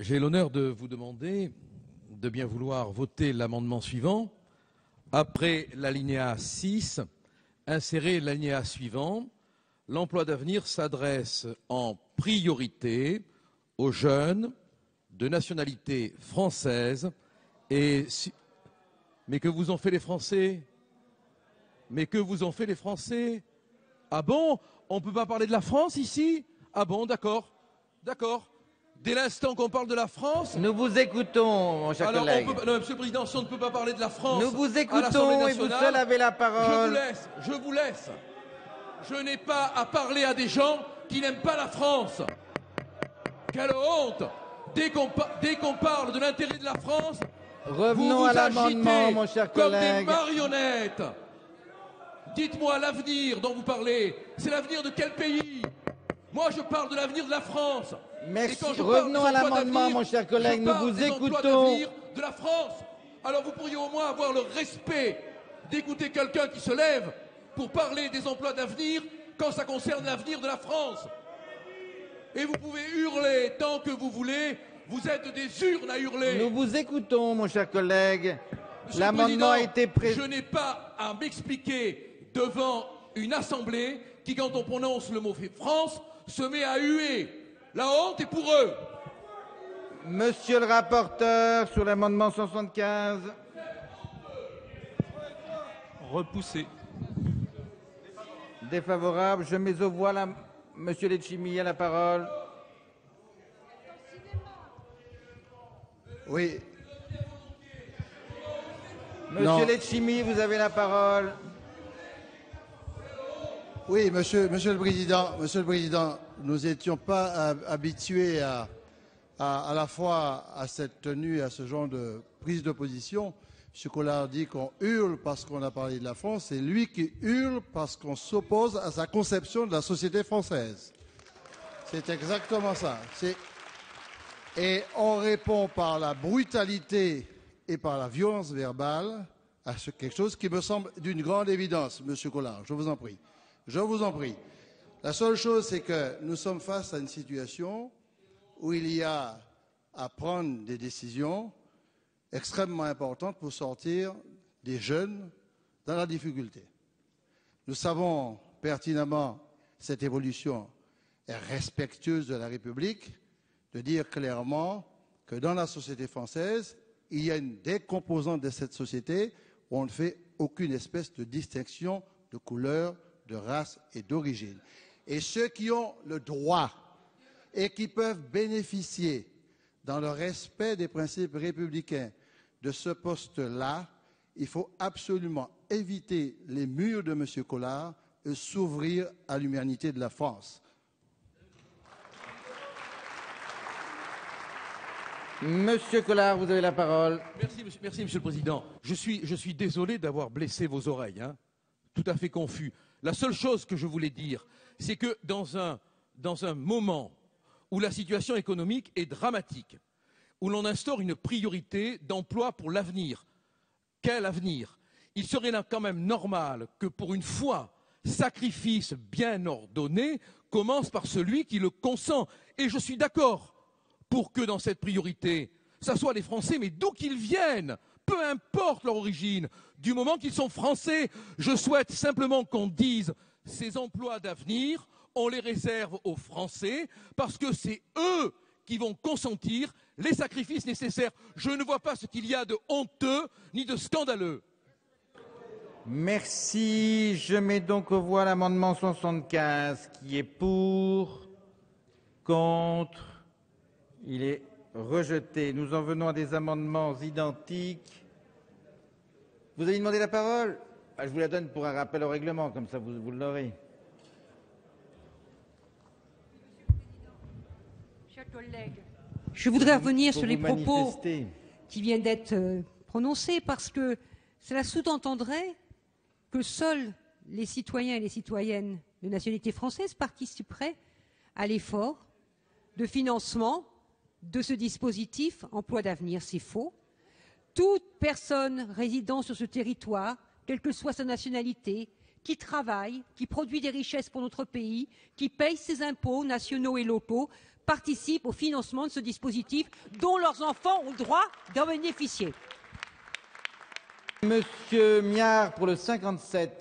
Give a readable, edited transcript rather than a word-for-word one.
J'ai l'honneur de vous demander de bien vouloir voter l'amendement suivant. Après l'alinéa 6, insérer l'alinéa suivant. L'emploi d'avenir s'adresse en priorité aux jeunes de nationalité française et... Mais que vous ont fait les Français? Mais que vous ont fait les Français? Ah bon? On ne peut pas parler de la France ici? Ah bon, d'accord. D'accord. Dès l'instant qu'on parle de la France... Nous vous écoutons, mon cher collègue. Non, Monsieur le Président, si on ne peut pas parler de la France Nous vous à l'Assemblée écoutons et vous nationale, seul avez la parole. je vous laisse. Je n'ai pas à parler à des gens qui n'aiment pas la France. Quelle honte! Dès qu'on parle de l'intérêt de la France, revenons vous à vous l'amendement, agitez mon cher comme des collègue. marionnettes. Dites-moi, l'avenir dont vous parlez, c'est l'avenir de quel pays? Moi, je parle de l'avenir de la France. Merci. Revenons à l'amendement, mon cher collègue. Nous vous écoutons. De la France. Alors vous pourriez au moins avoir le respect d'écouter quelqu'un qui se lève pour parler des emplois d'avenir quand ça concerne l'avenir de la France. Et vous pouvez hurler tant que vous voulez. Vous êtes des urnes à hurler. Nous vous écoutons, mon cher collègue. L'amendement a été je n'ai pas à m'expliquer devant une assemblée qui, quand on prononce le mot France, se met à huer. La honte est pour eux. Monsieur le rapporteur, sur l'amendement 175. Repoussé. Défavorable. Je mets aux voix Monsieur Letchimy a la parole. Oui. Monsieur Letchimy, vous avez la parole. Oui, Monsieur le Président, nous n'étions pas habitués à la fois à cette tenue, à ce genre de prise de position. M. Collard dit qu'on hurle parce qu'on a parlé de la France, c'est lui qui hurle parce qu'on s'oppose à sa conception de la société française. C'est exactement ça. Et on répond par la brutalité et par la violence verbale à quelque chose qui me semble d'une grande évidence, M. Collard, je vous en prie. Je vous en prie. La seule chose, c'est que nous sommes face à une situation où il y a à prendre des décisions extrêmement importantes pour sortir des jeunes dans la difficulté. Nous savons pertinemment cette évolution est respectueuse de la République, de dire clairement que dans la société française, il y a des composantes de cette société où on ne fait aucune espèce de distinction de couleur, de race et d'origine. Et ceux qui ont le droit et qui peuvent bénéficier, dans le respect des principes républicains, de ce poste-là, il faut absolument éviter les murs de M. Collard et s'ouvrir à l'humanité de la France. Monsieur Collard, vous avez la parole. Merci, Monsieur le Président. Je suis désolé d'avoir blessé vos oreilles, hein. Tout à fait confus. La seule chose que je voulais dire, c'est que dans un moment où la situation économique est dramatique, où l'on instaure une priorité d'emploi pour l'avenir, quel avenir? Il serait là quand même normal que pour une fois, sacrifice bien ordonné commence par celui qui le consent. Et je suis d'accord pour que dans cette priorité, ça soit les Français, mais d'où qu'ils viennent, peu importe leur origine, du moment qu'ils sont Français, je souhaite simplement qu'on dise ces emplois d'avenir, on les réserve aux Français parce que c'est eux qui vont consentir les sacrifices nécessaires. Je ne vois pas ce qu'il y a de honteux ni de scandaleux. Merci. Je mets donc aux voix l'amendement 175 qui est pour, contre, il est rejeté. Nous en venons à des amendements identiques. Vous avez demandé la parole? Je vous la donne pour un rappel au règlement, comme ça vous l'aurez. Chers collègues, je voudrais revenir sur les propos qui viennent d'être prononcés parce que cela sous-entendrait que seuls les citoyens et les citoyennes de nationalité française participeraient à l'effort de financement de ce dispositif emploi d'avenir. C'est faux. Toute personne résidant sur ce territoire, quelle que soit sa nationalité, qui travaille, qui produit des richesses pour notre pays, qui paye ses impôts nationaux et locaux, participent au financement de ce dispositif dont leurs enfants ont le droit d'en bénéficier. Monsieur Miard pour le 57.